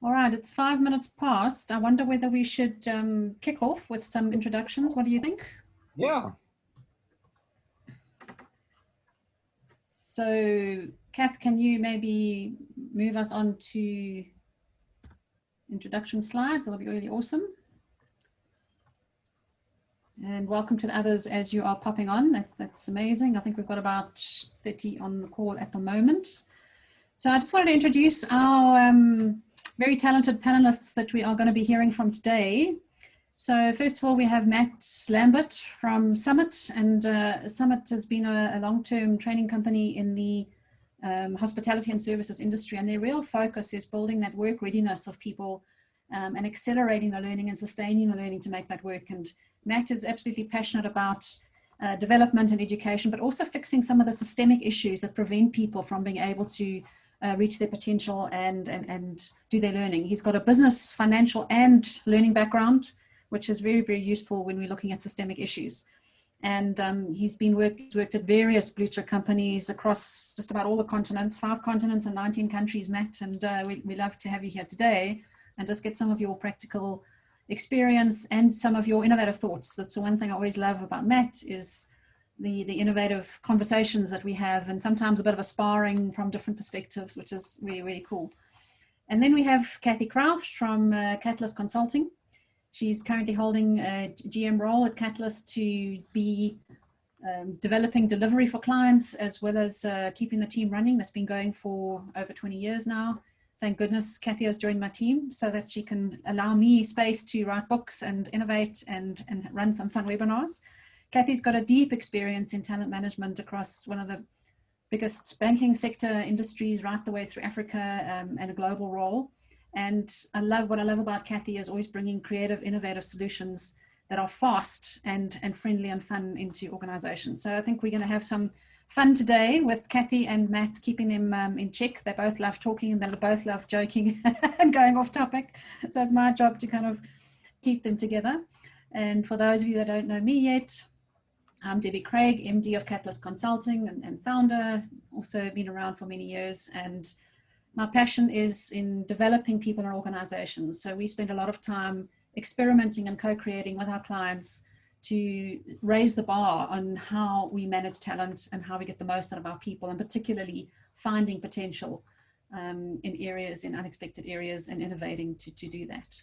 All right, it's 5 minutes past. I wonder whether we should kick off with some introductions. What do you think? Yeah. So, Kath, can you maybe move us on to introduction slides? That'll be really awesome. And welcome to the others as you are popping on. That's amazing. I think we've got about 30 on the call at the moment. So I just wanted to introduce our very talented panelists that we are going to be hearing from today. So first of all, we have Matt Lambert from Summit, and Summit has been a long-term training company in the hospitality and services industry, and their real focus is building that work readiness of people and accelerating the learning and sustaining the learning to make that work. And Matt is absolutely passionate about development and education, but also fixing some of the systemic issues that prevent people from being able to reach their potential and do their learning. He's got a business, financial, and learning background, which is very, very useful when we're looking at systemic issues. And he's been worked at various blue chip companies across just about all the continents, 5 continents and 19 countries, Matt. And we love to have you here today and just get some of your practical experience and some of your innovative thoughts. That's the one thing I always love about Matt is the innovative conversations that we have, and sometimes a bit of a sparring from different perspectives, which is really, really cool. And then we have Kathy Crouch from Catalyst Consulting. She's currently holding a GM role at Catalyst to be developing delivery for clients, as well as keeping the team running. That's been going for over 20 years now. Thank goodness Kathy has joined my team so that she can allow me space to write books and innovate and run some fun webinars. Kathy's got a deep experience in talent management across one of the biggest banking sector industries right the way through Africa and a global role. And what I love about Kathy is always bringing creative, innovative solutions that are fast and friendly and fun into organizations. So I think we're going to have some fun today with Kathy and Matt, keeping them in check. They both love talking and they both love joking and going off topic. So it's my job to kind of keep them together. And for those of you that don't know me yet, I'm Debbie Craig, MD of Catalyst Consulting and founder, also been around for many years. And my passion is in developing people in organizations. So we spend a lot of time experimenting and co-creating with our clients to raise the bar on how we manage talent and how we get the most out of our people, and particularly finding potential in unexpected areas and innovating to do that.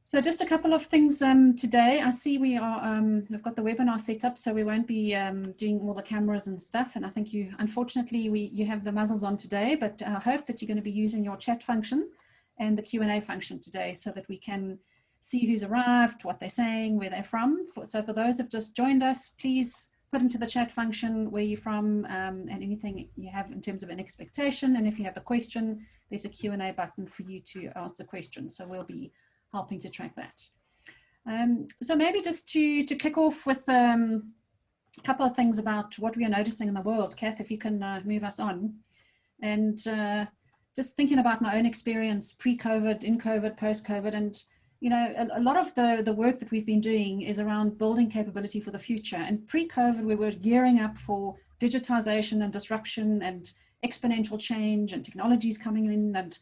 So just a couple of things today. I see we've got the webinar set up, so we won't be doing all the cameras and stuff. And I think unfortunately, you have the muzzles on today, but I hope that you're going to be using your chat function and the Q&A function today so that we can see who's arrived, what they're saying, where they're from. So for those who've just joined us, please put into the chat function where you're from and anything you have in terms of an expectation. And if you have a question, there's a Q&A button for you to ask the question. So we'll be helping to track that. So maybe just to kick off with a couple of things about what we are noticing in the world. Kath, if you can move us on. And just thinking about my own experience pre-COVID, in COVID, post-COVID, and you know, a lot of the work that we've been doing is around building capability for the future. And pre-COVID, we were gearing up for digitization and disruption and exponential change and technologies coming in and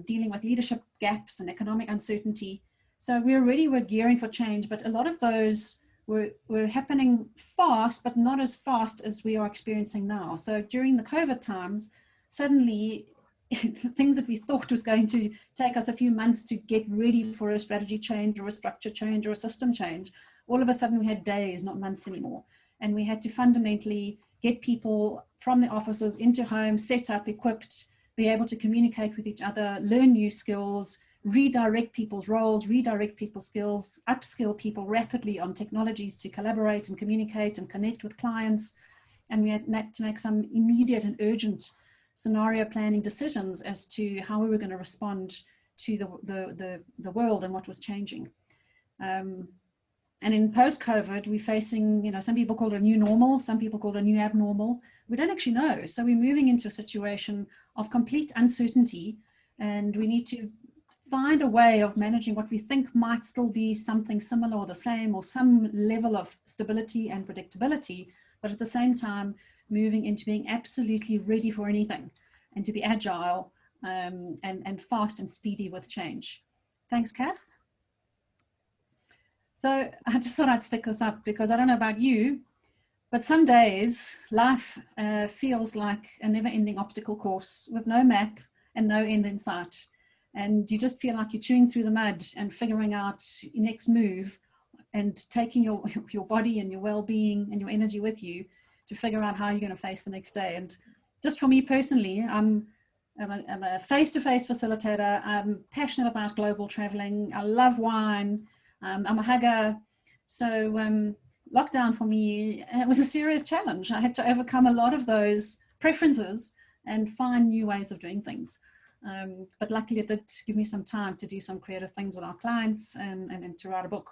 dealing with leadership gaps and economic uncertainty. So we already were gearing for change, but a lot of those were happening fast, but not as fast as we are experiencing now. So during the COVID times, suddenly things that we thought was going to take us a few months to get ready for a strategy change or a structure change or a system change, all of a sudden we had days, not months anymore. And we had to fundamentally get people from the offices into homes, set up, equipped, be able to communicate with each other, learn new skills, redirect people's roles, redirect people's skills, upskill people rapidly on technologies to collaborate and communicate and connect with clients. And we had to make some immediate and urgent scenario planning decisions as to how we were going to respond to the world and what was changing. And in post-COVID, we're facing, you know, some people call it a new normal, some people call it a new abnormal. We don't actually know. So we're moving into a situation of complete uncertainty, and we need to find a way of managing what we think might still be something similar or the same, or some level of stability and predictability, but at the same time, moving into being absolutely ready for anything and to be agile and fast and speedy with change. Thanks, Kath. So I just thought I'd stick this up because I don't know about you, but some days life feels like a never-ending obstacle course with no map and no end in sight. And you just feel like you're chewing through the mud and figuring out your next move and taking your body and your well-being and your energy with you to figure out how you're going to face the next day. And just for me personally, I'm a face-to-face facilitator. I'm passionate about global traveling. I love wine. I'm a hugger. So lockdown for me, it was a serious challenge. I had to overcome a lot of those preferences and find new ways of doing things. But luckily it did give me some time to do some creative things with our clients and to write a book,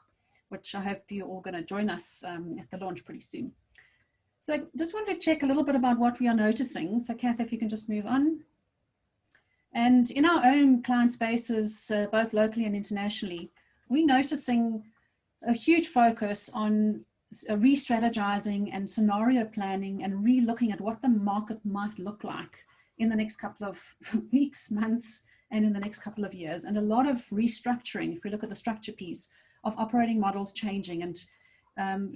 which I hope you're all going to join us at the launch pretty soon. So I just wanted to check a little bit about what we are noticing. So Kath, if you can just move on. And in our own client spaces, both locally and internationally, we're noticing a huge focus on re-strategizing and scenario planning and re-looking at what the market might look like in the next couple of weeks, months, and in the next couple of years. And a lot of restructuring, if we look at the structure piece, of operating models changing and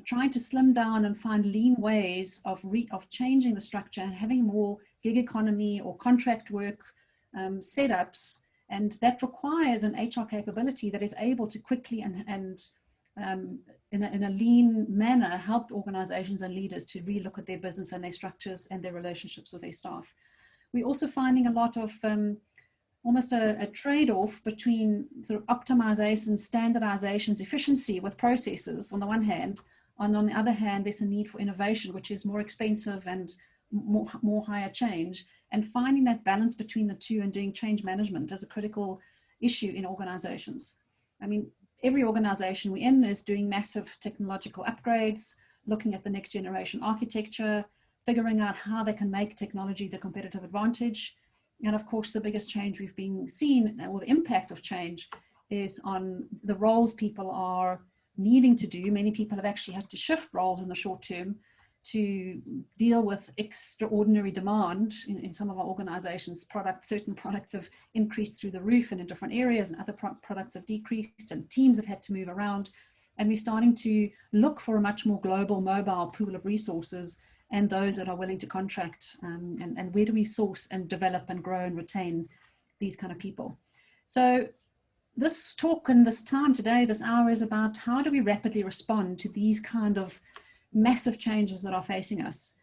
trying to slim down and find lean ways of changing the structure and having more gig economy or contract work setups. And that requires an HR capability that is able to quickly and in a lean manner help organizations and leaders to relook at their business and their structures and their relationships with their staff. We're also finding a lot of almost a trade-off between sort of optimization, standardizations, efficiency with processes on the one hand, and on the other hand, there's a need for innovation, which is more expensive and more higher change, and finding that balance between the two and doing change management is a critical issue in organizations. I mean, every organization we're in is doing massive technological upgrades, looking at the next generation architecture, figuring out how they can make technology the competitive advantage. And of course, the biggest change we've been seeing, or the impact of change, is on the roles people are needing to do. Many people have actually had to shift roles in the short term to deal with extraordinary demand in some of our organizations. Certain products have increased through the roof and in different areas, and other products have decreased, and teams have had to move around. And we're starting to look for a much more global, mobile pool of resources and those that are willing to contract, and where do we source and develop and grow and retain these kind of people. So this talk and this time today, this hour, is about how do we rapidly respond to these kind of massive changes that are facing us.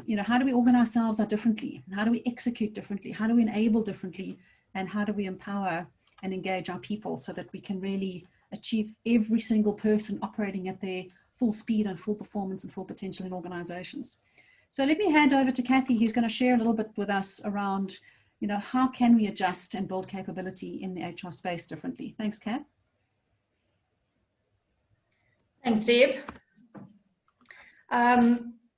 You know, how do we organize ourselves differently? How do we execute differently? How do we enable differently? And how do we empower and engage our people so that we can really achieve every single person operating at their full speed and full performance and full potential in organizations? So let me hand over to Kathy, who's going to share a little bit with us around, you know, how can we adjust and build capability in the HR space differently? Thanks, Kath. Thanks, Deb.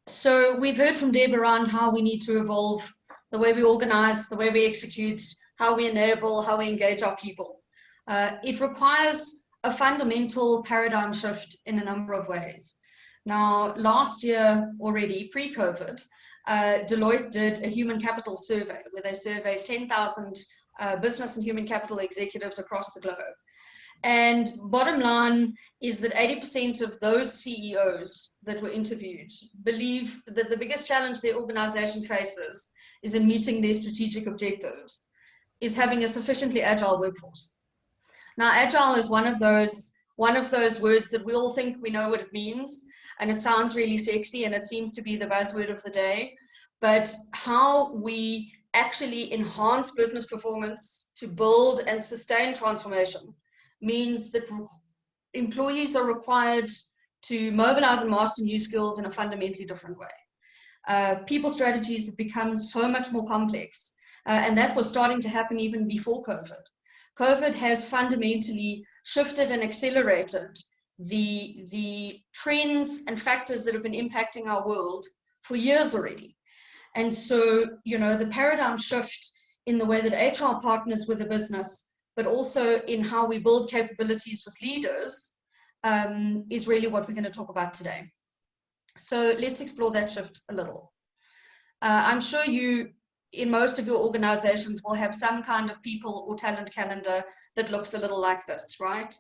So we've heard from Deb around how we need to evolve the way we organize, the way we execute, how we enable, how we engage our people. It requires a fundamental paradigm shift in a number of ways. Now, last year already, pre-COVID, Deloitte did a human capital survey where they surveyed 10,000 business and human capital executives across the globe. And bottom line is that 80% of those CEOs that were interviewed believe that the biggest challenge their organization faces is in meeting their strategic objectives, is having a sufficiently agile workforce. Now, agile is one of those words that we all think we know what it means, and it sounds really sexy, and it seems to be the buzzword of the day. But how we actually enhance business performance to build and sustain transformation means that employees are required to mobilize and master new skills in a fundamentally different way. People strategies have become so much more complex, and that was starting to happen even before COVID. COVID has fundamentally shifted and accelerated the trends and factors that have been impacting our world for years already. And so, you know, the paradigm shift in the way that HR partners with the business, but also in how we build capabilities with leaders, is really what we're going to talk about today. So let's explore that shift a little. I'm sure you in most of your organizations will have some kind of people or talent calendar that looks a little like this, right?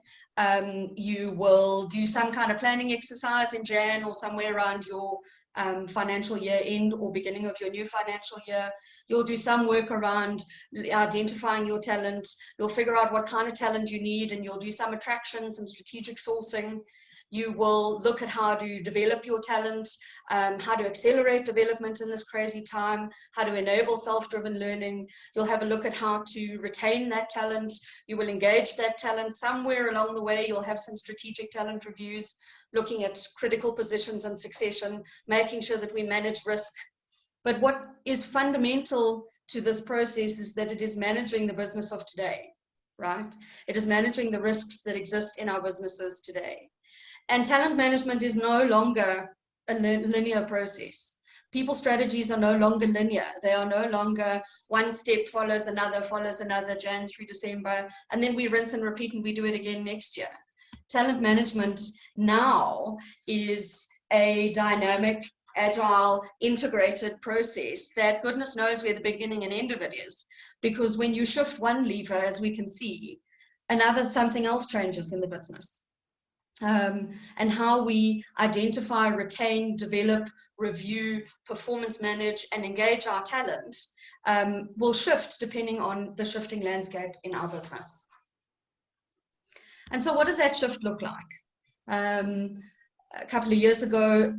You will do some kind of planning exercise in Jan or somewhere around your financial year end or beginning of your new financial year. You'll do some work around identifying your talent. You'll figure out what kind of talent you need, and you'll do some attraction, some strategic sourcing. You will look at how to develop your talent, how to accelerate development in this crazy time, how to enable self-driven learning. You'll have a look at how to retain that talent. You will engage that talent. Somewhere along the way, you'll have some strategic talent reviews, looking at critical positions and succession, making sure that we manage risk. But what is fundamental to this process is that it is managing the business of today, right? It is managing the risks that exist in our businesses today. And talent management is no longer a linear process. People strategies are no longer linear. They are no longer one step follows another, Jan through December, and then we rinse and repeat and we do it again next year. Talent management now is a dynamic, agile, integrated process that goodness knows where the beginning and end of it is. Because when you shift one lever, as we can see, something else changes in the business. And how we identify, retain, develop, review, performance manage, and engage our talent will shift depending on the shifting landscape in our business. And so what does that shift look like? A couple of years ago,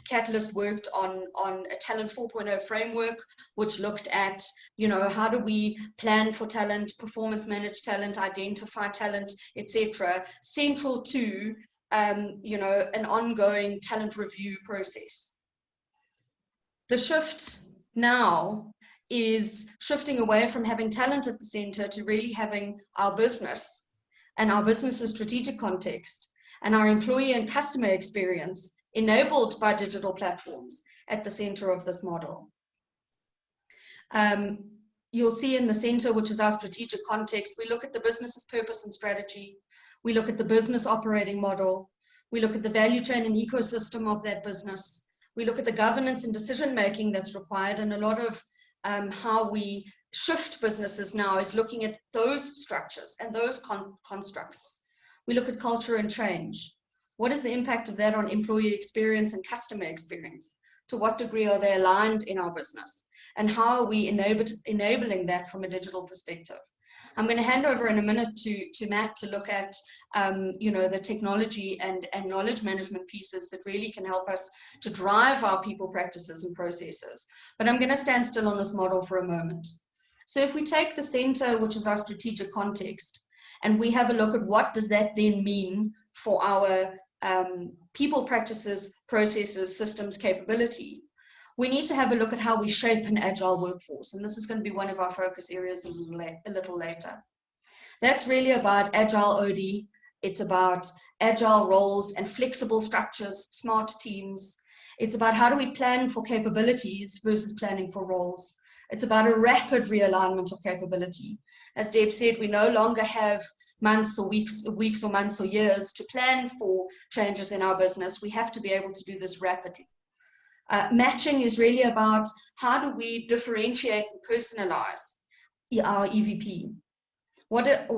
Catalyst worked on a Talent 4.0 framework, which looked at, how do we plan for talent, performance manage talent, identify talent, etc., central to, an ongoing talent review process. The shift now is shifting away from having talent at the center to really having our business and our business's strategic context and our employee and customer experience enabled by digital platforms at the center of this model. You'll see in the center, which is our strategic context, we look at the business's purpose and strategy. We look at the business operating model. We look at the value chain and ecosystem of that business. We look at the governance and decision-making that's required, and a lot of how we shift businesses now is looking at those structures and those constructs. We look at culture and change. What is the impact of that on employee experience and customer experience? To what degree are they aligned in our business? And how are we enabling that from a digital perspective? I'm going to hand over in a minute to Matt to look at the technology and knowledge management pieces that really can help us to drive our people practices and processes. But I'm going to stand still on this model for a moment. So if we take the center, which is our strategic context, and we have a look at what does that then mean for our people practices, processes, systems, capability, we need to have a look at how we shape an agile workforce. And this is going to be one of our focus areas a little later. That's really about agile OD. It's about agile roles and flexible structures, smart teams. It's about how do we plan for capabilities versus planning for roles. It's about a rapid realignment of capability. As Deb said, we no longer have months or weeks or months or years to plan for changes in our business. We have to be able to do this rapidly. Matching is really about how do we differentiate and personalize our EVP?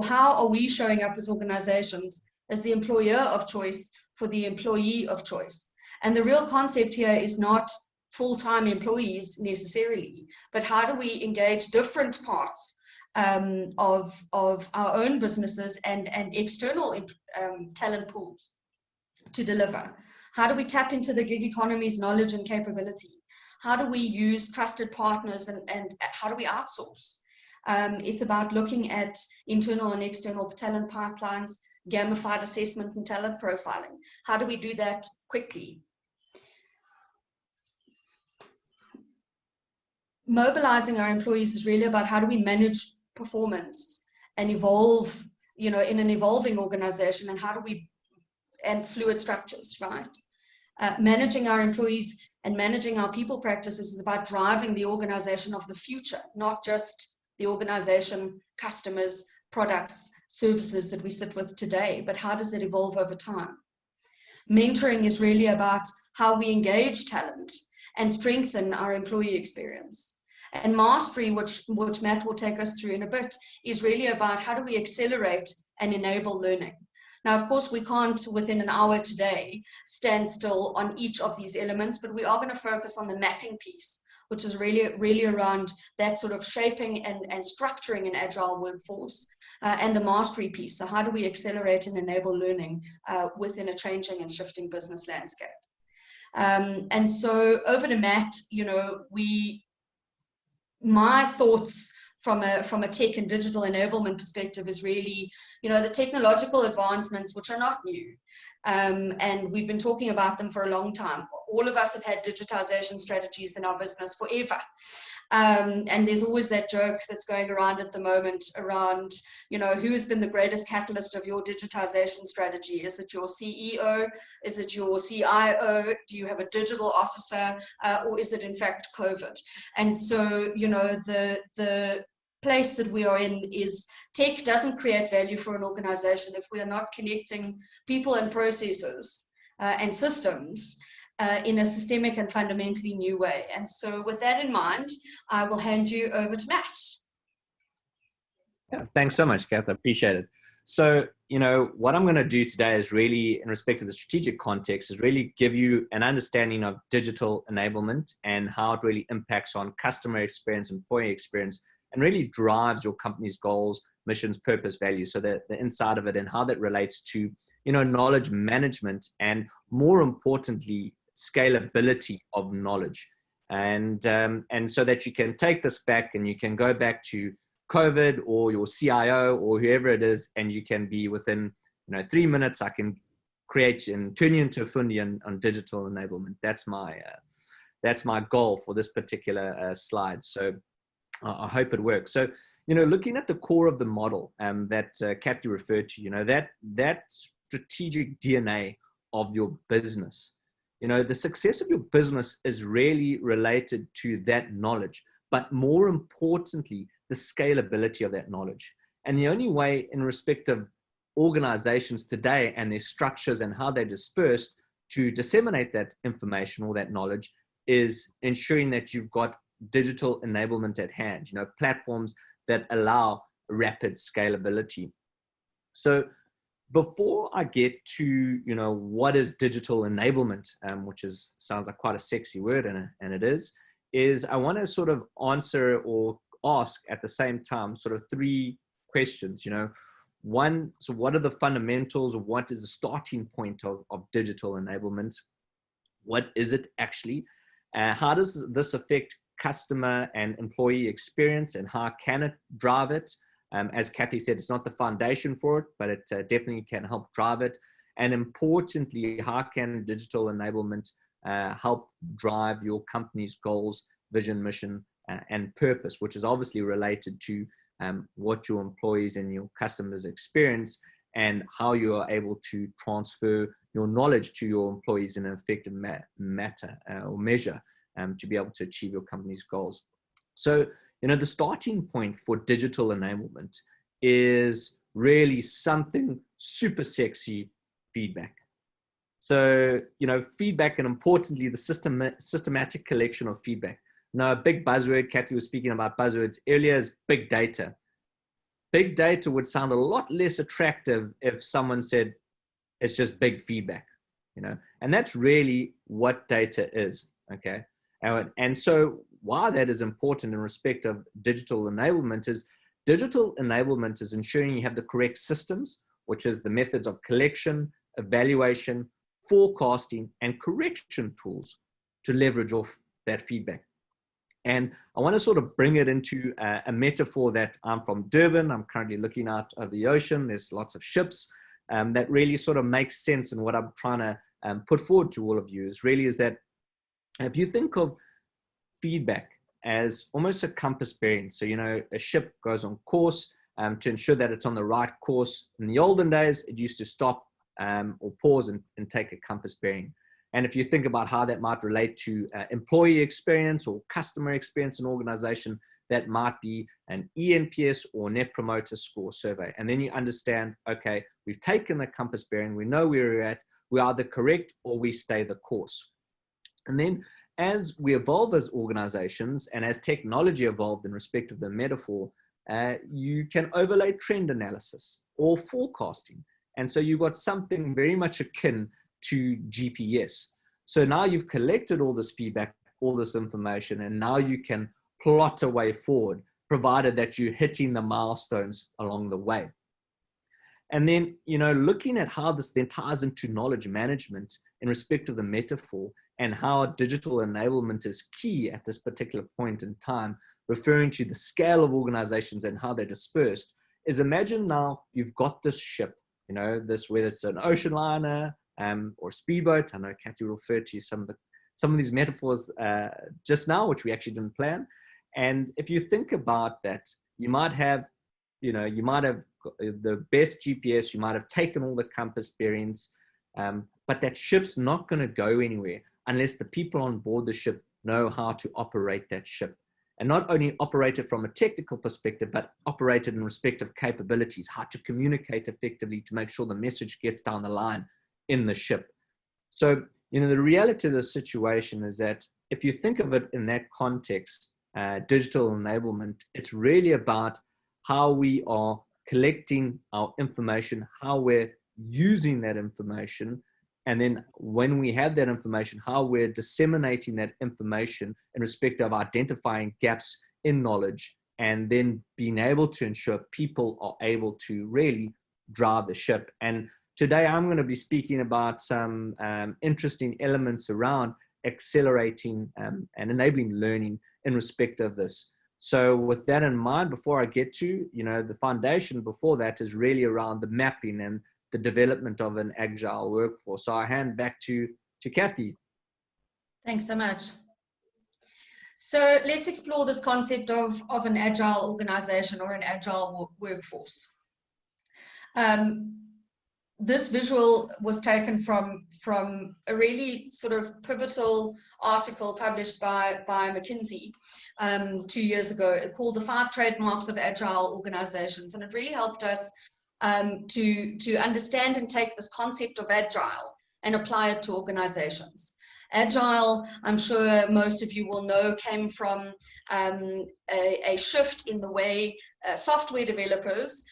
How are we showing up as organizations as the employer of choice for the employee of choice? And the real concept here is not full-time employees necessarily, but how do we engage different parts of our own businesses and external talent pools to deliver? How do we tap into the gig economy's knowledge and capability? How do we use trusted partners and how do we outsource? It's about looking at internal and external talent pipelines, gamified assessment and talent profiling. How do we do that quickly? Mobilizing our employees is really about how do we manage performance and evolve, in an evolving organization, and how do we, and fluid structures, right? Managing our employees and managing our people practices is about driving the organization of the future, not just the organization, customers, products, services that we sit with today, but how does that evolve over time? Mentoring is really about how we engage talent and strengthen our employee experience. And mastery, which Matt will take us through in a bit, is really about how do we accelerate and enable learning. Now, of course, we can't, within an hour today, stand still on each of these elements, but we are going to focus on the mapping piece, which is really around that sort of shaping and structuring an agile workforce, and the mastery piece. So how do we accelerate and enable learning within a changing and shifting business landscape? And so over to Matt, my thoughts from a tech and digital enablement perspective is really, the technological advancements, which are not new. And we've been talking about them for a long time. All of us have had digitization strategies in our business forever. And there's always that joke that's going around at the moment around, who has been the greatest catalyst of your digitization strategy? Is it your CEO? Is it your CIO? Do you have a digital officer? Or is it in fact COVID? And so, the place that we are in is tech doesn't create value for an organization if we are not connecting people and processes and systems in a systemic and fundamentally new way. And so with that in mind, I will hand you over to Matt. Yeah, thanks so much, Kath. I appreciate it. So, what I'm going to do today is really, in respect to the strategic context, is really give you an understanding of digital enablement and how it really impacts on customer experience, employee experience, and really drives your company's goals, missions, purpose, values. So the inside of it and how that relates to, knowledge management and, more importantly, scalability of knowledge. And so that you can take this back and you can go back to COVID or your CIO or whoever it is, and you can be within 3 minutes, I can create and turn you into a fundi on digital enablement. That's my goal for this particular slide. So I hope it works. So, looking at the core of the model that Kathy referred to, that strategic DNA of your business, the success of your business is really related to that knowledge, but more importantly, the scalability of that knowledge. And the only way in respect of organizations today and their structures and how they're dispersed to disseminate that information or that knowledge is ensuring that you've got digital enablement at hand, platforms that allow rapid scalability. So before I get to, what is digital enablement, which sounds like quite a sexy word, and it is I want to sort of answer or ask at the same time sort of 3 questions. One, so what are the fundamentals, or what is the starting point of digital enablement? What is it actually? How does this affect customer and employee experience, and how can it drive it? As Kathy said, it's not the foundation for it, but it definitely can help drive it. And importantly, how can digital enablement help drive your company's goals, vision, mission, and purpose, which is obviously related to what your employees and your customers experience, and how you are able to transfer your knowledge to your employees in an effective matter or measure to be able to achieve your company's goals. So, the starting point for digital enablement is really something super sexy: feedback. So, feedback, and importantly, the systematic collection of feedback. Now, a big buzzword, Kathy was speaking about buzzwords earlier, is big data. Big data would sound a lot less attractive if someone said it's just big feedback, and that's really what data is, okay? And so why that is important in respect of digital enablement is ensuring you have the correct systems, which is the methods of collection, evaluation, forecasting, and correction tools to leverage off that feedback. And I want to sort of bring it into a metaphor that I'm from Durban. I'm currently looking out over the ocean. There's lots of ships that really sort of makes sense. And what I'm trying to put forward to all of you is that if you think of feedback as almost a compass bearing. So, a ship goes on course to ensure that it's on the right course. In the olden days, it used to stop or pause and take a compass bearing. And if you think about how that might relate to employee experience or customer experience in an organization, that might be an ENPS or Net Promoter Score survey. And then you understand, okay, we've taken the compass bearing, we know where we're at, we are either correct or we stay the course. And then as we evolve as organizations and as technology evolved in respect of the metaphor, you can overlay trend analysis or forecasting. And so you've got something very much akin to GPS. So now you've collected all this feedback, all this information, and now you can plot a way forward, provided that you're hitting the milestones along the way. And then, looking at how this then ties into knowledge management in respect of the metaphor and how digital enablement is key at this particular point in time, referring to the scale of organizations and how they're dispersed, is imagine now you've got this ship, whether it's an ocean liner or a speedboat. I know Kathy referred to some of these metaphors just now, which we actually didn't plan. And if you think about that, you might have the best GPS, you might have taken all the compass bearings, but that ship's not going to go anywhere unless the people on board the ship know how to operate that ship. And not only operate it from a technical perspective, but operate it in respect of capabilities, how to communicate effectively to make sure the message gets down the line in the ship. So, the reality of the situation is that if you think of it in that context, digital enablement, it's really about how we are collecting our information, how we're using that information, and then when we have that information, how we're disseminating that information in respect of identifying gaps in knowledge, and then being able to ensure people are able to really drive the ship. And today I'm going to be speaking about some interesting elements around accelerating and enabling learning in respect of this. So with that in mind, before I get to, the foundation before that is really around the mapping and the development of an agile workforce. So I hand back to Kathy. Thanks so much. So let's explore this concept of an agile organization or an agile workforce. This visual was taken from a really sort of pivotal article published by McKinsey 2 years ago called The 5 Trademarks of Agile Organizations. And it really helped us to understand and take this concept of agile and apply it to organizations. Agile, I'm sure most of you will know, came from a shift in the way software developers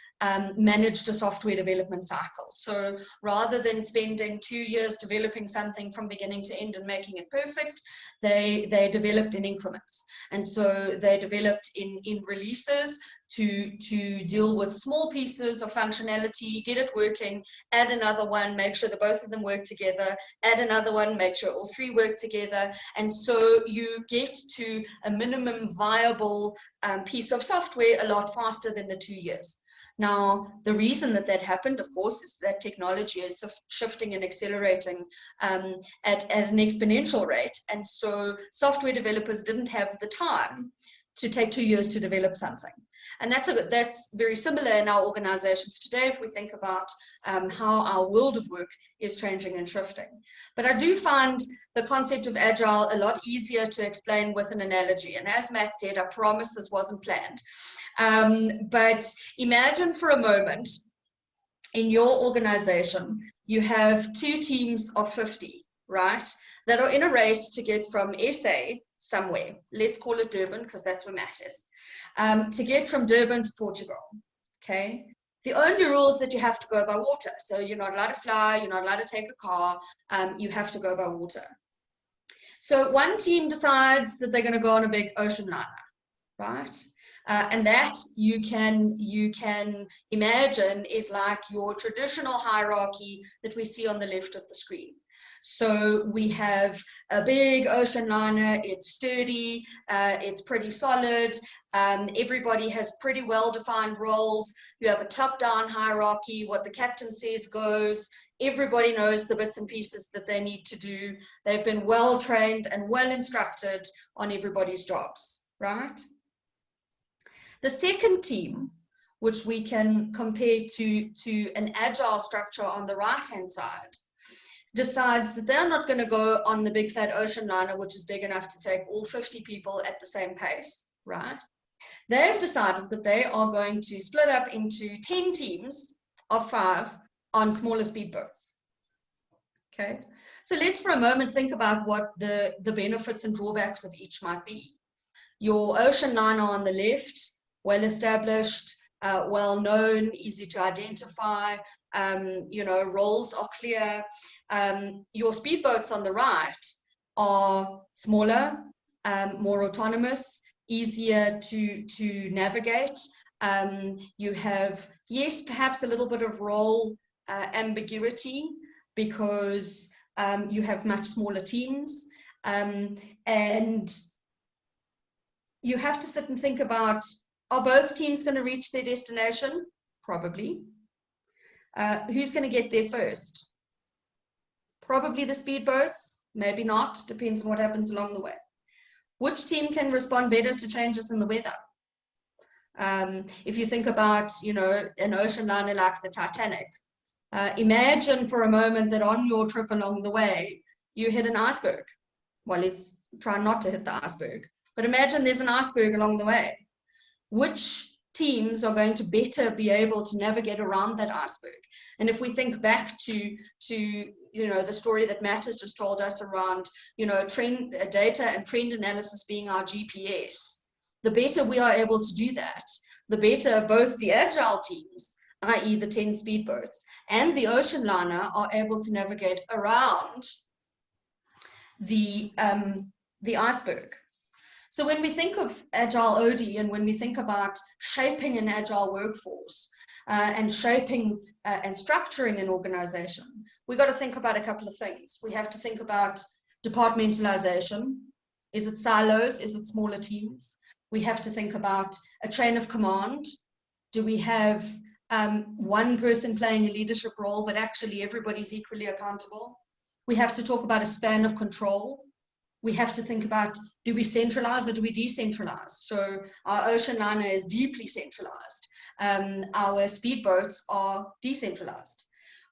managed a software development cycle. So rather than spending 2 years developing something from beginning to end and making it perfect, they developed in increments. And so they developed in releases to deal with small pieces of functionality, get it working, add another one, make sure that both of them work together, add another one, make sure all 3 work together. And so you get to a minimum viable piece of software a lot faster than the 2 years. Now, the reason that happened, of course, is that technology is shifting and accelerating at an exponential rate. And so software developers didn't have the time to take 2 years to develop something. And that's very similar in our organizations today if we think about how our world of work is changing and shifting. But I do find the concept of agile a lot easier to explain with an analogy. And as Matt said, I promise this wasn't planned. But imagine for a moment in your organization, you have 2 teams of 50, right, that are in a race to get from SA somewhere. Let's call it Durban because that's where Matt is. To get from Durban to Portugal, okay? The only rule is that you have to go by water. So you're not allowed to fly, you're not allowed to take a car, you have to go by water. So one team decides that they're going to go on a big ocean liner, right? And that you can imagine is like your traditional hierarchy that we see on the left of the screen. So we have a big ocean liner, it's sturdy, it's pretty solid, everybody has pretty well-defined roles. You have a top-down hierarchy, what the captain says goes, everybody knows the bits and pieces that they need to do. They've been well-trained and well-instructed on everybody's jobs, right? The second team, which we can compare to an agile structure on the right-hand side, decides that they're not going to go on the big fat ocean liner, which is big enough to take all 50 people at the same pace, right? They've decided that they are going to split up into 10 teams of 5 on smaller speedboats. Okay, so let's for a moment think about what the benefits and drawbacks of each might be. Your ocean liner on the left, well established, well known, easy to identify, roles are clear. Your speedboats on the right are smaller, more autonomous, easier to navigate. You have, yes, perhaps a little bit of role ambiguity because you have much smaller teams, and you have to sit and think about, are both teams going to reach their destination? Probably. Who's going to get there first? Probably the speedboats, maybe not, depends on what happens along the way. Which team can respond better to changes in the weather? If you think about, an ocean liner like the Titanic, imagine for a moment that on your trip along the way, you hit an iceberg. Well, let's try not to hit the iceberg, but imagine there's an iceberg along the way. Which teams are going to better be able to navigate around that iceberg? And if we think back to the story that Matt has just told us around, data and trend analysis being our GPS, the better we are able to do that, the better both the agile teams, i.e. the 10 speedboats, and the ocean liner are able to navigate around the iceberg. So when we think of agile OD and when we think about shaping an agile workforce and shaping and structuring an organization, we've got to think about a couple of things. We have to think about departmentalization. Is it silos? Is it smaller teams? We have to think about a chain of command. Do we have one person playing a leadership role, but actually everybody's equally accountable? We have to talk about a span of control. We have to think about, do we centralize or do we decentralize? So our ocean liner is deeply centralized. Our speedboats are decentralized.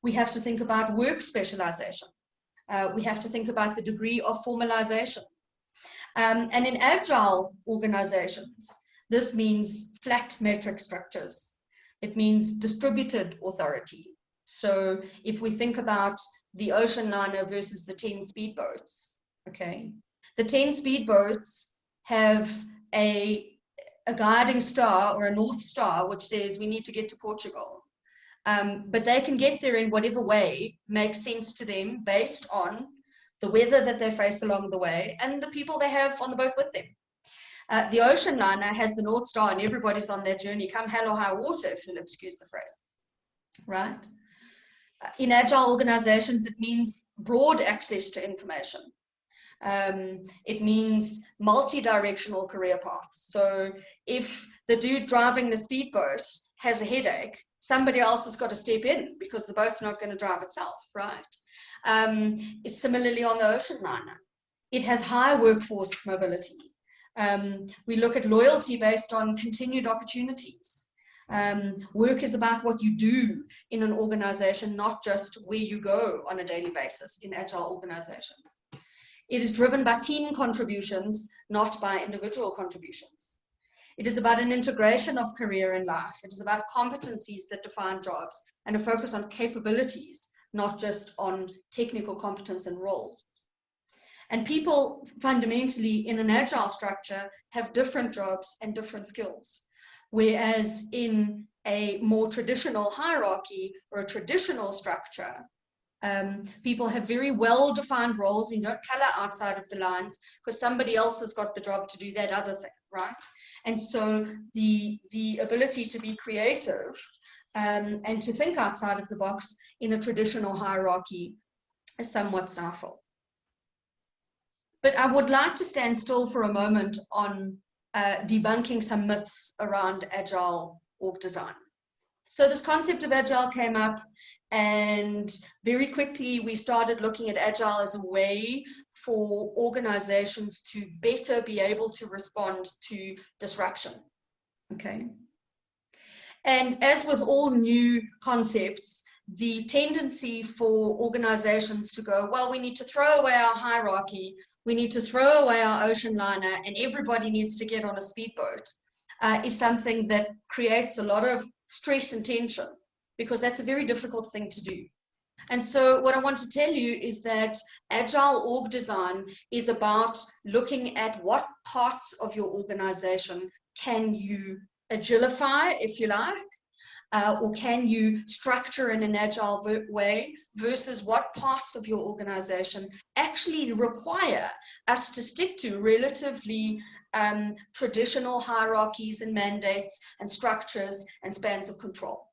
We have to think about work specialization. We have to think about the degree of formalization. And in agile organizations, this means flat metric structures. It means distributed authority. So if we think about the ocean liner versus the 10 speedboats, okay, the 10 speedboats have a guiding star or a North Star, which says we need to get to Portugal. But they can get there in whatever way makes sense to them based on the weather that they face along the way and the people they have on the boat with them. The ocean liner has the North Star and everybody's on their journey, come hell or high water, if you'll excuse the phrase, right? In agile organizations, it means broad access to information. It means multi-directional career paths. So if the dude driving the speedboat has a headache, somebody else has got to step in because the boat's not going to drive itself, right? It's similarly on the ocean liner. It has high workforce mobility. We look at loyalty based on continued opportunities. Work is about what you do in an organization, not just where you go on a daily basis in agile organizations. It is driven by team contributions, not by individual contributions. It is about an integration of career and life. It is about competencies that define jobs and a focus on capabilities, not just on technical competence and roles. And people fundamentally in an agile structure have different jobs and different skills. Whereas in a more traditional hierarchy or a traditional structure, people have very well-defined roles and don't color outside of the lines because somebody else has got the job to do that other thing, right? And so the ability to be creative and to think outside of the box in a traditional hierarchy is somewhat stifled. But I would like to stand still for a moment on debunking some myths around agile org design. So this concept of agile came up, and very quickly we started looking at agile as a way for organizations to better be able to respond to disruption. Okay. And as with all new concepts, the tendency for organizations to go, well, we need to throw away our hierarchy, we need to throw away our ocean liner, and everybody needs to get on a speedboat, is something that creates a lot of stress and tension, because that's a very difficult thing to do. And so what I want to tell you is that agile org design is about looking at what parts of your organization can you agilify, if you like, or can you structure in an agile way, versus what parts of your organization actually require us to stick to relatively traditional hierarchies and mandates and structures and spans of control.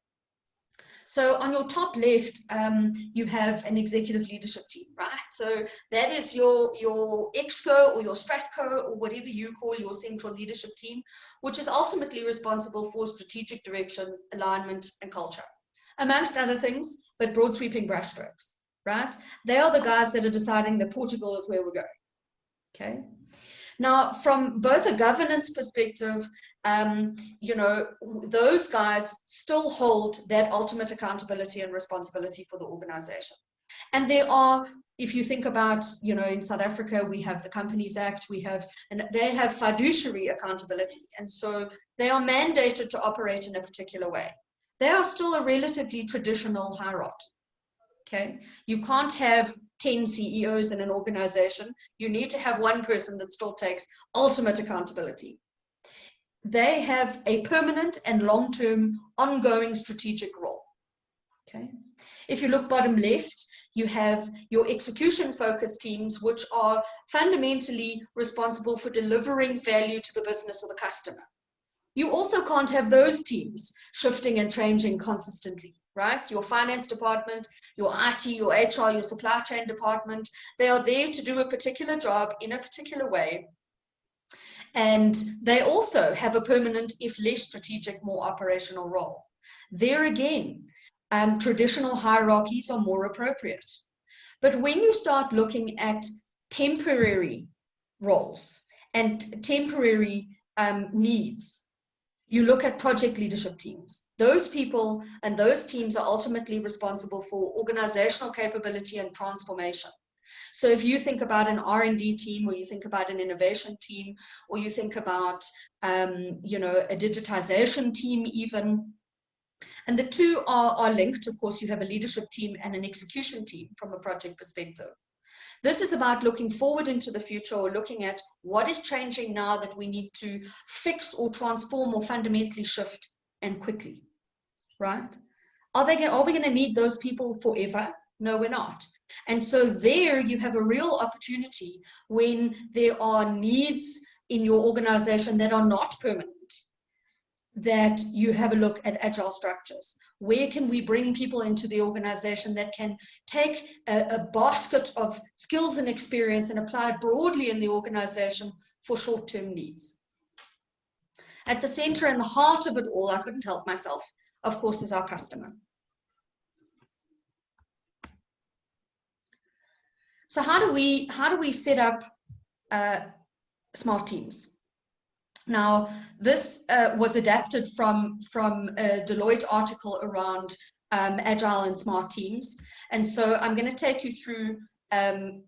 So on your top left, you have an executive leadership team, right? So that is your exco or your stratco or whatever you call your central leadership team, which is ultimately responsible for strategic direction, alignment, and culture, amongst other things, but broad sweeping brushstrokes, right? They are the guys that are deciding that Portugal is where we're going, okay? Now, from both a governance perspective, you know, those guys still hold that ultimate accountability and responsibility for the organization. And there are, if you think about, you know, in South Africa, we have the Companies Act, and they have fiduciary accountability. And so they are mandated to operate in a particular way. They are still a relatively traditional hierarchy. Okay, you can't have 10 CEOs in an organization. You need to have one person that still takes ultimate accountability. They have a permanent and long-term ongoing strategic role. Okay, if you look bottom left, you have your execution focused teams, which are fundamentally responsible for delivering value to the business or the customer. You also can't have those teams shifting and changing consistently, right? Your finance department, your IT, your HR, your supply chain department, they are there to do a particular job in a particular way. And they also have a permanent, if less strategic, more operational role. There again, traditional hierarchies are more appropriate. But when you start looking at temporary roles and temporary needs, you look at project leadership teams. Those people and those teams are ultimately responsible for organizational capability and transformation. So if you think about an R&D team, or you think about an innovation team, or you think about you know, a digitization team even, and the two are linked. Of course, you have a leadership team and an execution team from a project perspective. This is about looking forward into the future, or looking at what is changing now that we need to fix or transform or fundamentally shift, and quickly, right? Are we going to need those people forever? No, we're not. And so there you have a real opportunity when there are needs in your organization that are not permanent, that you have a look at agile structures. Where can we bring people into the organization that can take a basket of skills and experience and apply it broadly in the organization for short-term needs? At the center and the heart of it all, I couldn't help myself, of course, is our customer. So how do we set up smart teams? Now, this was adapted from a Deloitte article around agile and smart teams. And so I'm going to take you through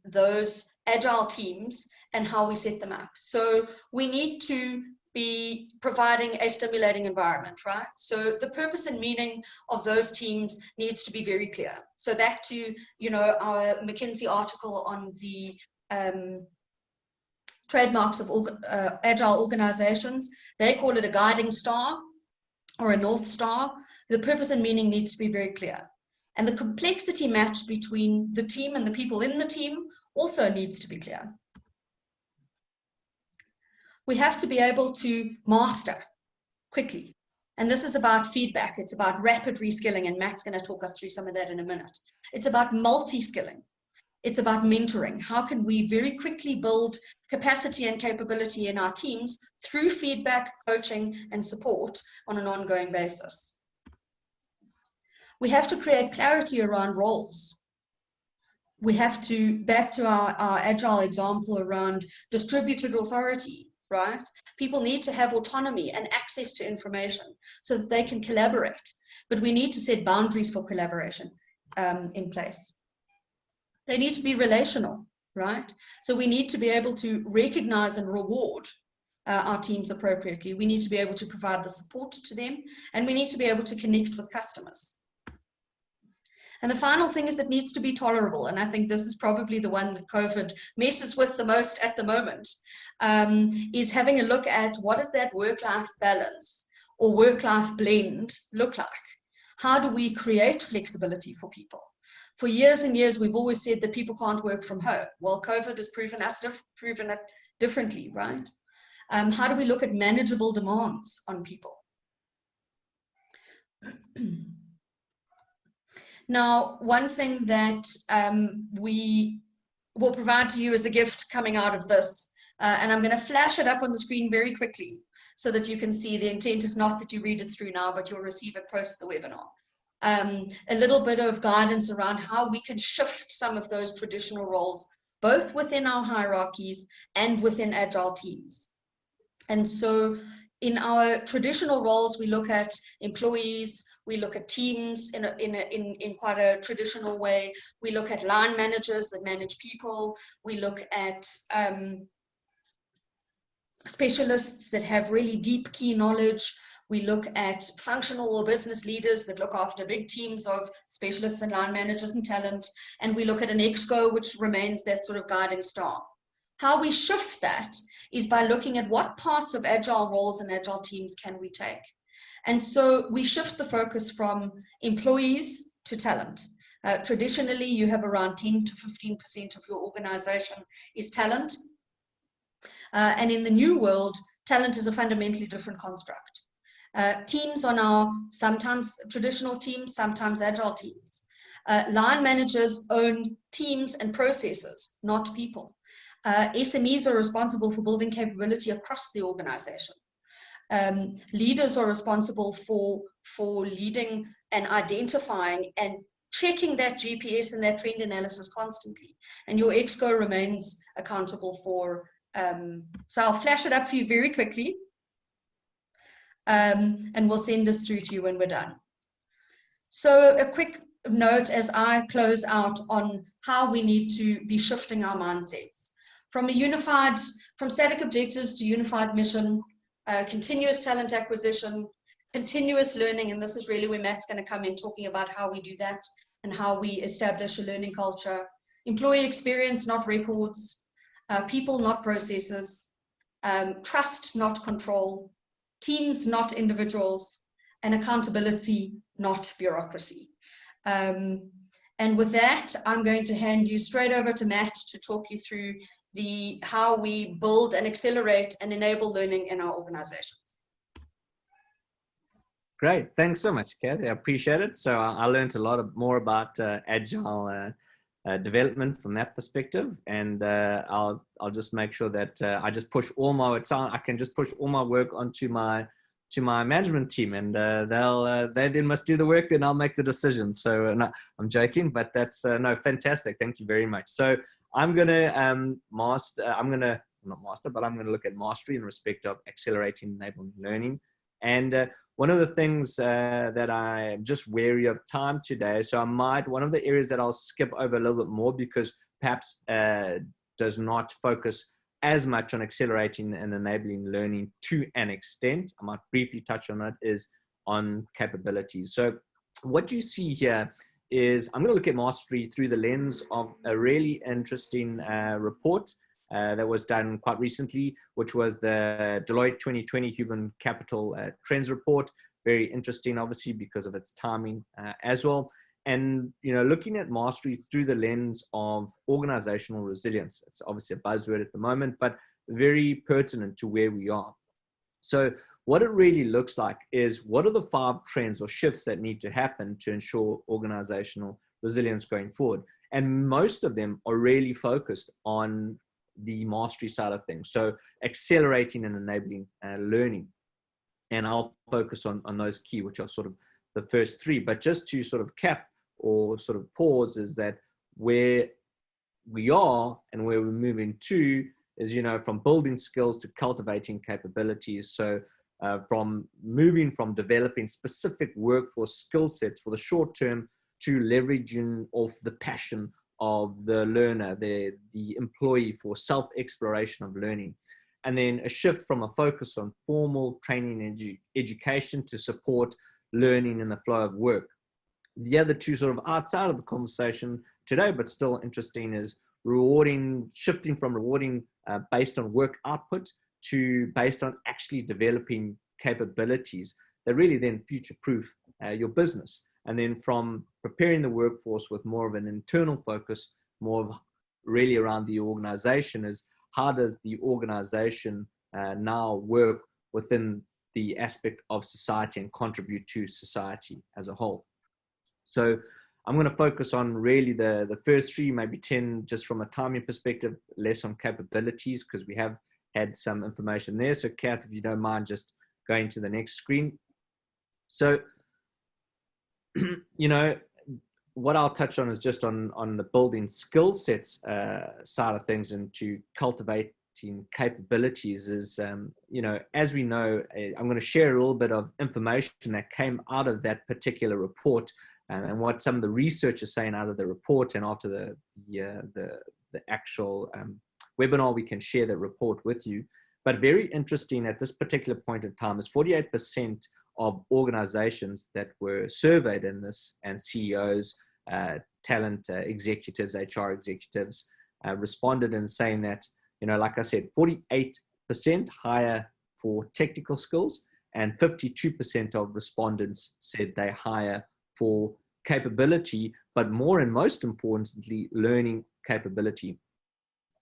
those agile teams and how we set them up. So we need to be providing a stimulating environment, right? So the purpose and meaning of those teams needs to be very clear. So back to, you know, our McKinsey article on the trademarks of agile organizations. They call it a guiding star or a North Star. The purpose and meaning needs to be very clear. And the complexity match between the team and the people in the team also needs to be clear. We have to be able to master quickly. And this is about feedback. It's about rapid reskilling, and Matt's going to talk us through some of that in a minute. It's about multi-skilling. It's about mentoring. How can we very quickly build capacity and capability in our teams through feedback, coaching, and support on an ongoing basis? We have to create clarity around roles. We have to, back to our agile example around distributed authority, right? People need to have autonomy and access to information so that they can collaborate. But we need to set boundaries for collaboration in place. They need to be relational, right? So we need to be able to recognize and reward our teams appropriately. We need to be able to provide the support to them, and we need to be able to connect with customers. And the final thing is it needs to be tolerable. And I think this is probably the one that COVID messes with the most at the moment, is having a look at what does that work-life balance or work-life blend look like? How do we create flexibility for people? For years and years, we've always said that people can't work from home. Well, COVID has proven it differently, right? How do we look at manageable demands on people? Now, one thing that we will provide to you as a gift coming out of this, and I'm going to flash it up on the screen very quickly so that you can see. The intent is not that you read it through now, but you'll receive it post the webinar. A little bit of guidance around how we can shift some of those traditional roles, both within our hierarchies and within agile teams. And so in our traditional roles, we look at employees, we look at teams in quite a traditional way. We look at line managers that manage people. We look at specialists that have really deep key knowledge. We look at functional or business leaders that look after big teams of specialists and line managers and talent. And we look at an exco, which remains that sort of guiding star. How we shift that is by looking at what parts of agile roles and agile teams can we take. And so we shift the focus from employees to talent. Traditionally, you have around 10 to 15% of your organization is talent. And in the new world, talent is a fundamentally different construct. Teams are now sometimes traditional teams, sometimes agile teams. Line managers own teams and processes, not people. SMEs are responsible for building capability across the organization. Leaders are responsible for leading and identifying and checking that GPS and that trend analysis constantly. And your exco remains accountable for, so I'll flash it up for you very quickly. And we'll send this through to you when we're done. So a quick note as I close out on how we need to be shifting our mindsets. From static objectives to unified mission, continuous talent acquisition, continuous learning, and this is really where Matt's going to come in talking about how we do that and how we establish a learning culture. Employee experience, not records, people, not processes, trust, not control, teams, not individuals, and accountability, not bureaucracy. And with that, I'm going to hand you straight over to Matt to talk you through how we build and accelerate and enable learning in our organizations. Great, thanks so much, Kathy. I appreciate it. So I learned a lot more about agile development from that perspective, and I'll just make sure that I just push all my I can just push all my work onto my management team, and they then must do the work, then I'll make the decisions. So no, I'm joking, but that's no, fantastic. Thank you very much. So I'm gonna I'm gonna look at mastery in respect of accelerating enabling learning. And one of the things that I'm just wary of time today, so one of the areas that I'll skip over a little bit more because perhaps does not focus as much on accelerating and enabling learning to an extent, I might briefly touch on it, is on capabilities. So what you see here is I'm going to look at mastery through the lens of a really interesting report that was done quite recently, which was the Deloitte 2020 Human Capital Trends Report. Very interesting, obviously, because of its timing as well. And, looking at mastery through the lens of organizational resilience. It's obviously a buzzword at the moment, but very pertinent to where we are. So what it really looks like is, what are the 5 trends or shifts that need to happen to ensure organizational resilience going forward? And most of them are really focused on the mastery side of things. So accelerating and enabling learning. And I'll focus on those key, which are sort of the first 3. But just to sort of cap or sort of pause, is that where we are and where we're moving to is, from building skills to cultivating capabilities. So from moving from developing specific workforce skill sets for the short term to leveraging off the passion of the learner, the employee, for self-exploration of learning. And then a shift from a focus on formal training and education to support learning in the flow of work. the other two sort of outside of the conversation today, but still interesting, is shifting from rewarding based on work output to based on actually developing capabilities that really then future-proof your business. And then from preparing the workforce with more of an internal focus, more of really around the organization, is how does the organization now work within the aspect of society and contribute to society as a whole. So I'm going to focus on really the first three, maybe 10, just from a timing perspective, less on capabilities, because we have had some information there. So Kath, if you don't mind just going to the next screen. So, you know, what I'll touch on is just on the building skill sets side of things, and to cultivating capabilities is, you know, as we know, I'm going to share a little bit of information that came out of that particular report, and what some of the research is saying out of the report. And after the actual webinar, we can share the report with you. But very interesting at this particular point in time is 48% of organizations that were surveyed in this, and CEOs, talent executives, HR executives, responded in saying that, you know, like I said, 48% hire for technical skills, and 52% of respondents said they hire for capability, but more and most importantly, learning capability.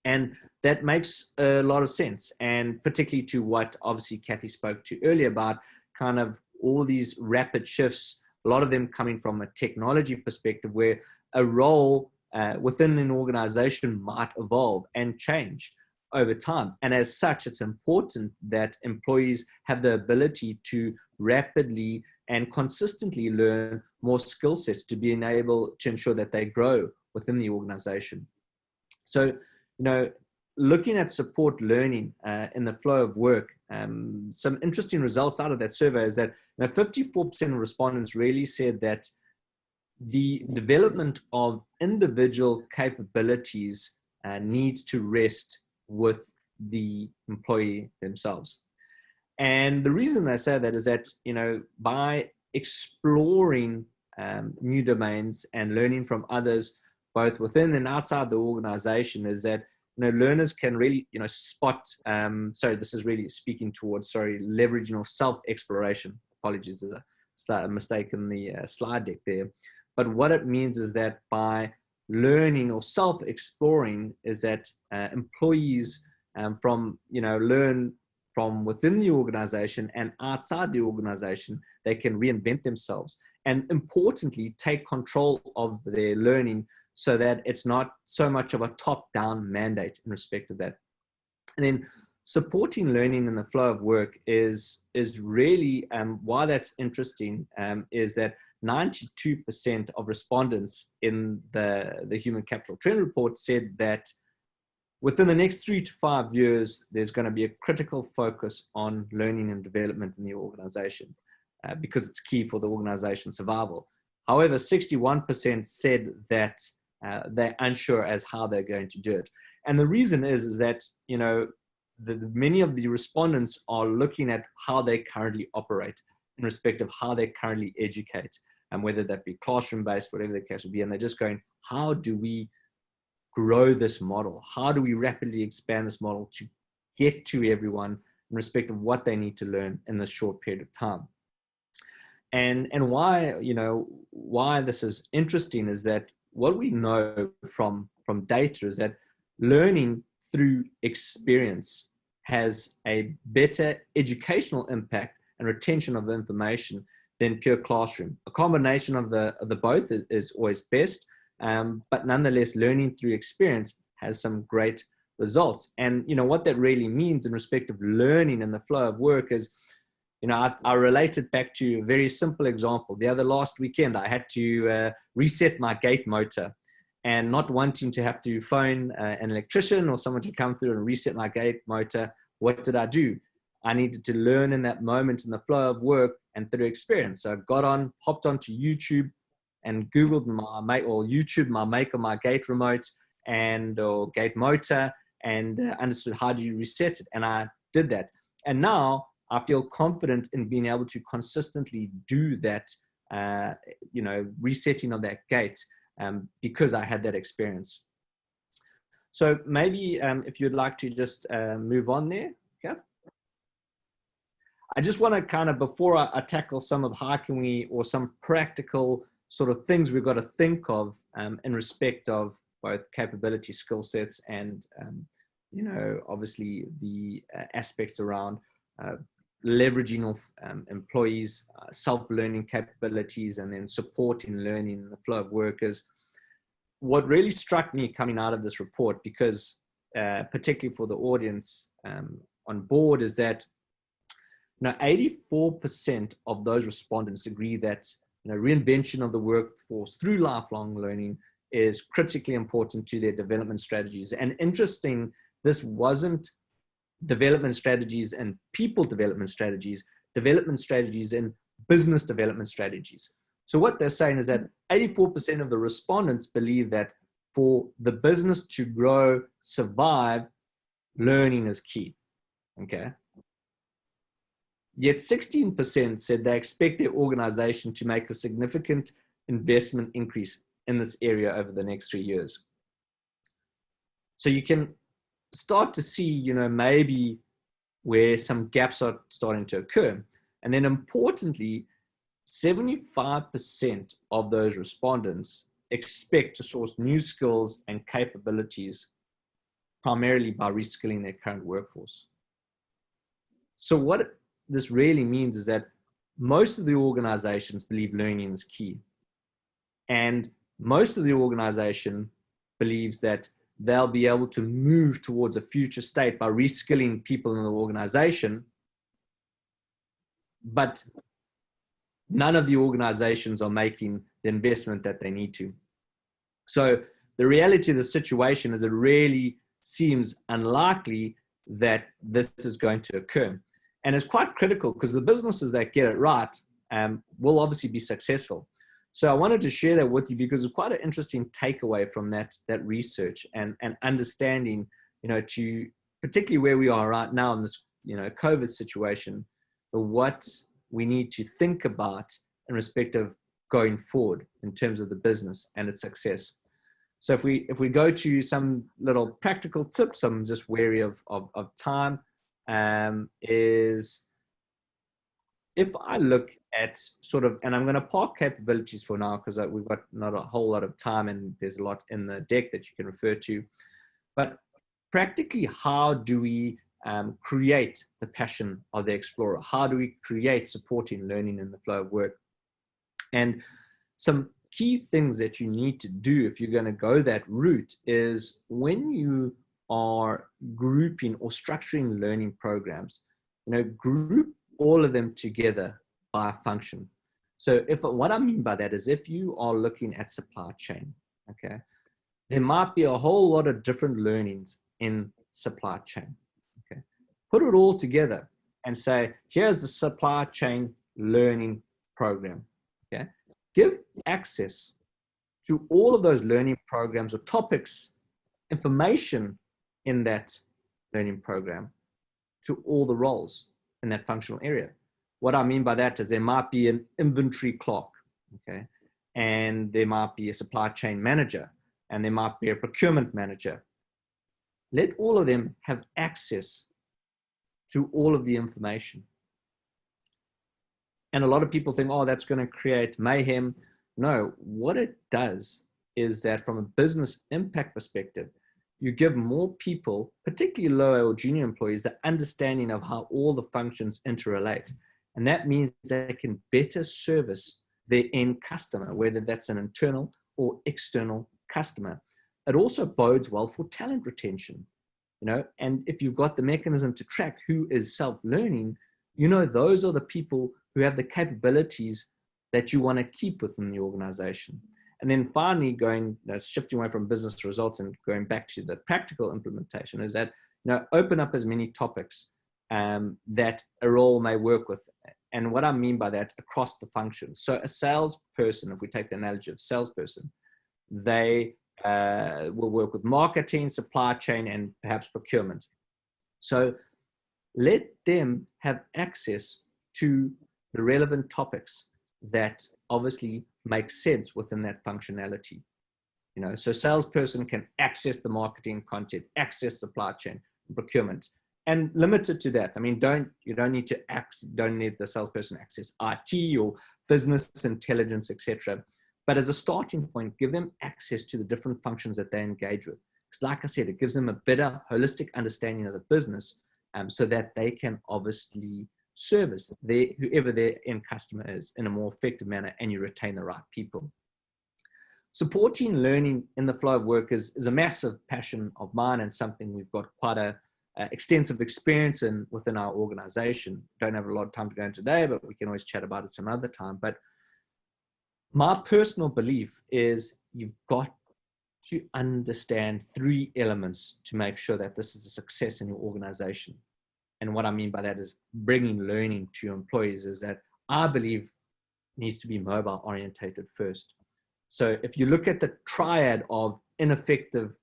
And that makes a lot of sense, and particularly to what obviously Kathy spoke to earlier about kind of all these rapid shifts, a lot of them coming from a technology perspective, where a role within an organization might evolve and change over time. And as such, it's important that employees have the ability to rapidly and consistently learn more skill sets to be able to ensure that they grow within the organization. So, you know, looking at support learning in the flow of work, some interesting results out of that survey is that, you know, 54% of respondents really said that the development of individual capabilities needs to rest with the employee themselves. And the reason I say that is that, you know, by exploring new domains and learning from others, both within and outside the organization, is that, you know, learners can really, you know, spot, sorry, this is really speaking towards, leveraging or self-exploration. Apologies, there's a mistake in the slide deck there. But what it means is that by learning or self-exploring is that employees from, you know, learn from within the organization and outside the organization, they can reinvent themselves, and importantly, take control of their learning, so that it's not so much of a top-down mandate in respect of that. And then supporting learning in the flow of work is really, why that's interesting, is that 92% of respondents in the Human Capital Trend Report said that within the next 3 to 5 years, there's going to be a critical focus on learning and development in the organization, because it's key for the organization's survival. However, 61% said that they're unsure as how they're going to do it. And the reason is that, you know, many of the respondents are looking at how they currently operate in respect of how they currently educate, and whether that be classroom-based, whatever the case would be. And they're just going, how do we grow this model? How do we rapidly expand this model to get to everyone in respect of what they need to learn in this short period of time? And why, you know, why this is interesting is that what we know from data is that learning through experience has a better educational impact and retention of information than pure classroom. A combination of the both is always best, but nonetheless, learning through experience has some great results. And, you know, what that really means in respect of learning in the flow of work is, you know, I relate it back to a very simple example. The last weekend, I had to reset my gate motor, and not wanting to have to phone an electrician or someone to come through and reset my gate motor, what did I do? I needed to learn in that moment in the flow of work and through experience. So I hopped onto YouTube and Googled YouTube my make of my gate remote or gate motor, and understood how do you reset it. And I did that. And now I feel confident in being able to consistently do that you know, resetting of that gate, because I had that experience. So maybe if you'd like to just move on there, yeah. I just want to kind of, before I tackle some of how can we, or some practical sort of things we've got to think of in respect of both capability, skill sets, and, you know, obviously the aspects around leveraging of employees' self-learning capabilities, and then supporting learning in the flow of workers. What really struck me coming out of this report, because particularly for the audience on board, is that, you know, 84% of those respondents agree that, you know, reinvention of the workforce through lifelong learning is critically important to their development strategies. And interesting, this wasn't development strategies and people development strategies and business development strategies. So what they're saying is that 84% of the respondents believe that for the business to grow, survive, learning is key. Okay. Yet 16% said they expect their organization to make a significant investment increase in this area over the next 3 years. So you can start to see, you know, maybe where some gaps are starting to occur. And then importantly, 75% of those respondents expect to source new skills and capabilities primarily by reskilling their current workforce. So what this really means is that most of the organizations believe learning is key. And most of the organization believes that they'll be able to move towards a future state by reskilling people in the organization. But none of the organizations are making the investment that they need to. So the reality of the situation is it really seems unlikely that this is going to occur. And it's quite critical, because the businesses that get it right will obviously be successful. So I wanted to share that with you, because it's quite an interesting takeaway from that research and understanding, you know, to particularly where we are right now in this, you know, COVID situation, what we need to think about in respect of going forward in terms of the business and its success. So if we go to some little practical tips, I'm just wary of time, is if I look at sort of, and I'm going to park capabilities for now because we've got not a whole lot of time and there's a lot in the deck that you can refer to, but practically, how do we create the passion of the explorer? How do we create supporting learning in the flow of work? And some key things that you need to do if you're going to go that route is, when you are grouping or structuring learning programs, you know, group all of them together by function. So what I mean by that is, if you are looking at supply chain, okay, there might be a whole lot of different learnings in supply chain. Okay, put it all together and say, here's the supply chain learning program. Okay, give access to all of those learning programs or topics, information in that learning program, to all the roles in that functional area. What I mean by that is, there might be an inventory clerk, okay, and there might be a supply chain manager, and there might be a procurement manager. Let all of them have access to all of the information. And a lot of people think, oh, that's going to create mayhem. No, what it does is that, from a business impact perspective, you give more people, particularly lower or junior employees, the understanding of how all the functions interrelate. And that means they can better service their end customer, whether that's an internal or external customer. It also bodes well for talent retention, you know, and if you've got the mechanism to track who is self-learning, you know, those are the people who have the capabilities that you want to keep within the organization. And then finally, shifting away from business results and going back to the practical implementation, is that, you know, open up as many topics that a role may work with. And what I mean by that, across the functions. So a salesperson, if we take the analogy of salesperson, they will work with marketing, supply chain, and perhaps procurement. So let them have access to the relevant topics. that obviously makes sense within that functionality. You know, so salesperson can access the marketing content, access supply chain, procurement, and limited to that. I mean, you don't need the salesperson access IT or business intelligence, etc. But as a starting point, give them access to the different functions that they engage with. Because like I said, it gives them a better holistic understanding of the business, so that they can obviously service whoever their end customer is in a more effective manner, and you retain the right people. Supporting learning in the flow of work is a massive passion of mine, and something we've got quite a extensive experience in within our organization. Don't have a lot of time to go into today, but we can always chat about it some other time. But my personal belief is you've got to understand 3 elements to make sure that this is a success in your organization. And what I mean by that is bringing learning to your employees is that I believe needs to be mobile orientated first. So if you look at the triad of ineffective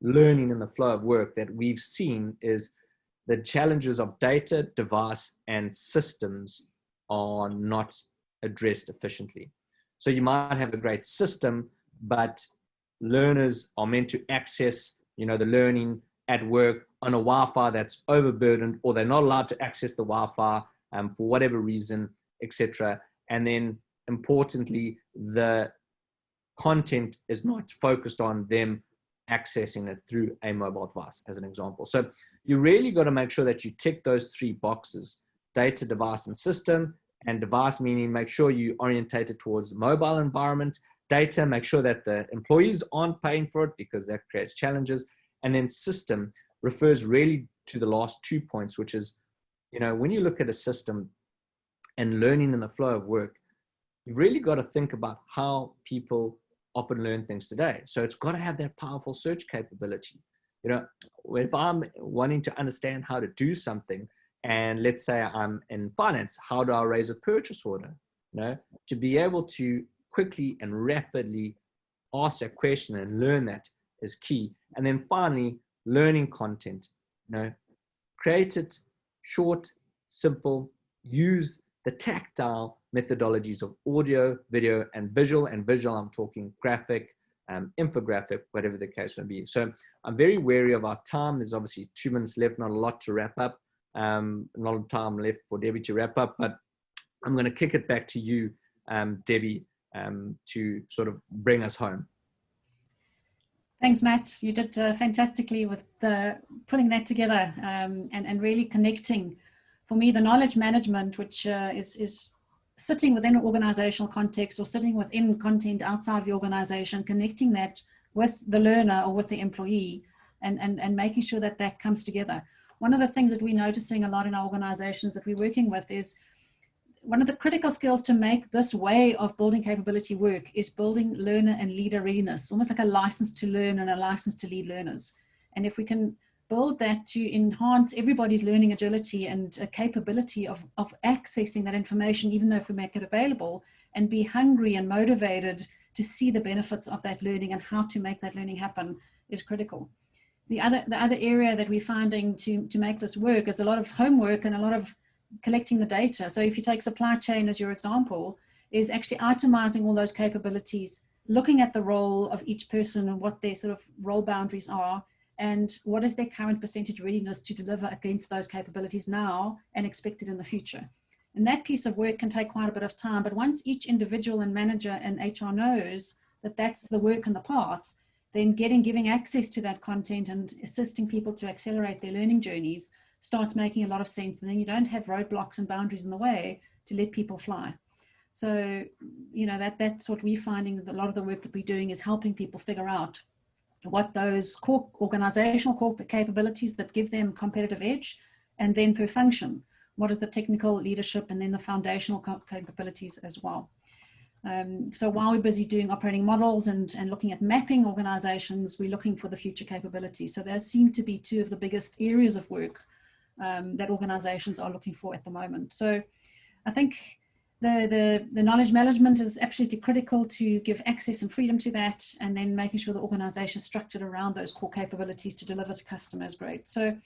learning in the flow of work that we've seen, is the challenges of data, device, and systems are not addressed efficiently. So you might have a great system, but learners are meant to access, the learning at work on a Wi-Fi that's overburdened, or they're not allowed to access the Wi-Fi for whatever reason, etc. And then importantly, the content is not focused on them accessing it through a mobile device, as an example. So you really got to make sure that you tick those 3 boxes: data, device, and system. And device meaning make sure you orientate it towards mobile environment. Data, make sure that the employees aren't paying for it, because that creates challenges. And then system refers really to the last 2 points, which is, when you look at a system and learning in the flow of work, you've really got to think about how people often learn things today. So it's got to have that powerful search capability. If I'm wanting to understand how to do something, and let's say I'm in finance, how do I raise a purchase order? To be able to quickly and rapidly ask that question and learn that is key. And then finally, learning content. Create it short, simple, use the tactile methodologies of audio, video, and visual. And visual, I'm talking graphic, infographic, whatever the case may be. So I'm very wary of our time. There's obviously 2 minutes left, not a lot to wrap up. Not a lot of time left for Debbie to wrap up, but I'm going to kick it back to you, Debbie, to sort of bring us home. Thanks, Matt. You did fantastically with putting that together, and really connecting, for me, the knowledge management, which is sitting within an organizational context or sitting within content outside of the organization, connecting that with the learner or with the employee, and making sure that that comes together. One of the things that we're noticing a lot in our organizations that we're working with is one of the critical skills to make this way of building capability work is building learner and leader readiness, almost like a license to learn and a license to lead learners. And if we can build that to enhance everybody's learning agility and a capability of accessing that information, even though if we make it available, and be hungry and motivated to see the benefits of that learning and how to make that learning happen, is critical. The other area that we're finding to make this work is a lot of homework and a lot of collecting the data. So if you take supply chain as your example, is actually itemizing all those capabilities, looking at the role of each person and what their sort of role boundaries are, and what is their current percentage readiness to deliver against those capabilities now and expected in the future. And that piece of work can take quite a bit of time, but once each individual and manager and HR knows that that's the work and the path, then giving access to that content and assisting people to accelerate their learning journeys starts making a lot of sense. And then you don't have roadblocks and boundaries in the way to let people fly. So, that's what we're finding. A lot of the work that we're doing is helping people figure out what those core organizational capabilities that give them competitive edge, and then per function, what is the technical leadership and then the foundational capabilities as well. So while we're busy doing operating models and looking at mapping organizations, we're looking for the future capabilities. So those seem to be 2 of the biggest areas of work that organizations are looking for at the moment. So I think the knowledge management is absolutely critical to give access and freedom to that, and then making sure the organization is structured around those core capabilities to deliver to customers. Great. So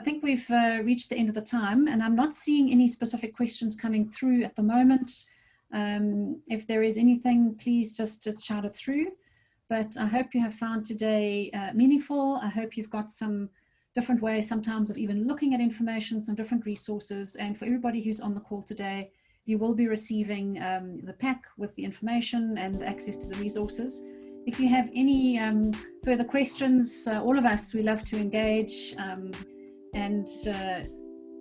I think we've reached the end of the time, and I'm not seeing any specific questions coming through at the moment. If there is anything, please just shout it through. But I hope you have found today meaningful. I hope you've got some different ways sometimes of even looking at information, some different resources. And for everybody who's on the call today, you will be receiving the pack with the information and access to the resources. If you have any further questions, all of us, we love to engage, and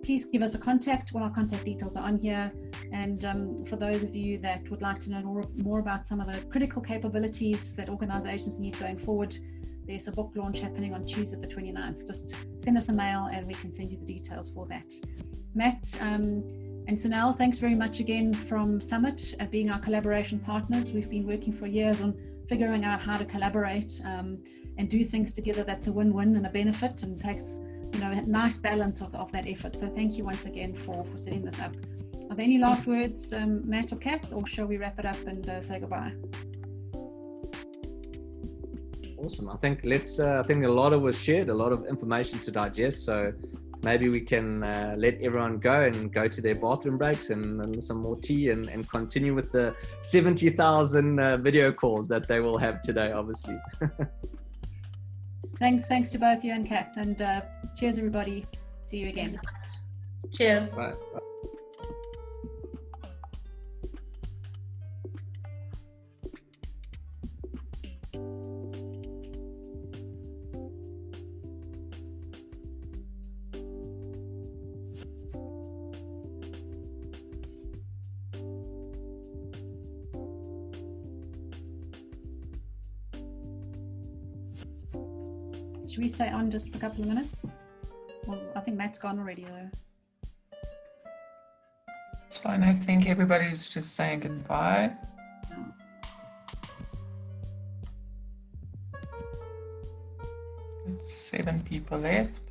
please give us a contact. All our contact details are on here. And for those of you that would like to know more about some of the critical capabilities that organizations need going forward, there's a book launch happening on Tuesday the 29th. Just send us a mail and we can send you the details for that. Matt and Sunil, thanks very much again from Summit, being our collaboration partners. We've been working for years on figuring out how to collaborate and do things together that's a win-win and a benefit, and takes a nice balance of that effort. So thank you once again for setting this up. Are there any last words, Matt or Kath, or shall we wrap it up and say goodbye? Awesome. I think I think a lot of was shared, a lot of information to digest. So maybe we can let everyone go to their bathroom breaks and some more tea and continue with the 70,000 video calls that they will have today, obviously. Thanks to both you and Kath, and cheers everybody. See you again. Cheers. Bye. Should we stay on just for a couple of minutes? Well, I think Matt's gone already though. It's fine. I think everybody's just saying goodbye. It's 7 people left.